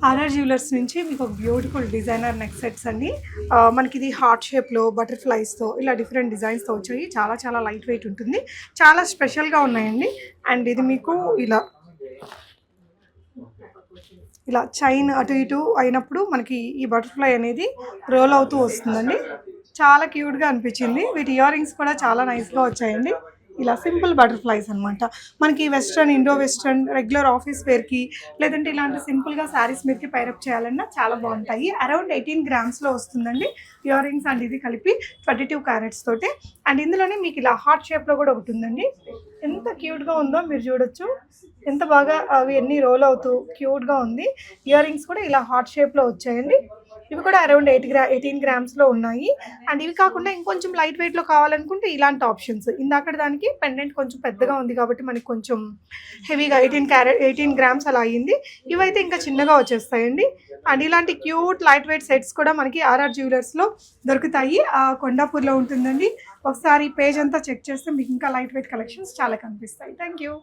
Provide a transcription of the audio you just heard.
RR jewellers నుంచి మీకు ఒక బ్యూటిఫుల్ డిజైనర్ నెక్ సెట్స్ అండి. మనకి ఇది హార్ట్ షేప్లో బటర్ఫ్లైస్తో ఇలా డిఫరెంట్ డిజైన్స్తో వచ్చాయి. చాలా చాలా లైట్ వెయిట్ ఉంటుంది, చాలా స్పెషల్గా ఉన్నాయండి. అండ్ ఇది మీకు ఇలా ఇలా చైన్ అటు ఇటు అయినప్పుడు మనకి ఈ బటర్ఫ్లై అనేది రోల్ అవుతూ వస్తుందండి. చాలా క్యూట్గా అనిపించింది. వీటి ఇయర్ రింగ్స్ కూడా చాలా నైస్గా వచ్చాయండి. ఇలా సింపుల్ బటర్ఫ్లైస్ అనమాట. మనకి western, Indo western, regular office వేర్కి లేదంటే ఇలాంటి సింపుల్గా శారీస్ మీదకి పైరప్ చేయాలన్నా చాలా బాగుంటాయి. అరౌండ్ 18 గ్రామ్స్లో వస్తుందండి ఇయర్ రింగ్స్ అండ్ ఇది కలిపి 22 క్యారెట్స్ తోటి. అండ్ ఇందులోనే మీకు ఇలా హార్ట్ షేప్లో కూడా ఒకటి ఉందండి. ఎంత క్యూట్గా ఉందో మీరు చూడొచ్చు. ఎంత బాగా అవి ఎన్ని రోల్ అవుతూ క్యూట్గా ఉంది. ఇయర్ రింగ్స్ కూడా ఇలా హార్ట్ షేప్లో వచ్చాయండి. ఇవి కూడా అరౌండ్ 18 గ్రామ్స్లో ఉన్నాయి. అండ్ ఇవి కాకుండా ఇంకొంచెం లైట్ వెయిట్లో కావాలనుకుంటే ఇలాంటి ఆప్షన్స్. ఇందాక దానికి పెండెంట్ కొంచెం పెద్దగా ఉంది కాబట్టి మనకి కొంచెం హెవీగా 18 గ్రామ్స్ అలా అయ్యింది. ఇవైతే ఇంకా చిన్నగా వచ్చేస్తాయండి. అండ్ ఇలాంటి క్యూట్ లైట్ వెయిట్ సెట్స్ కూడా మనకి ఆర్ఆర్ జ్యువెలర్స్లో దొరుకుతాయి. కొండాపూర్లో ఉంటుందండి. ఒకసారి పేజ్ అంతా చెక్ చేస్తే మీకు ఇంకా లైట్ వెయిట్ కలెక్షన్స్ చాలా కనిపిస్తాయి. Thank you.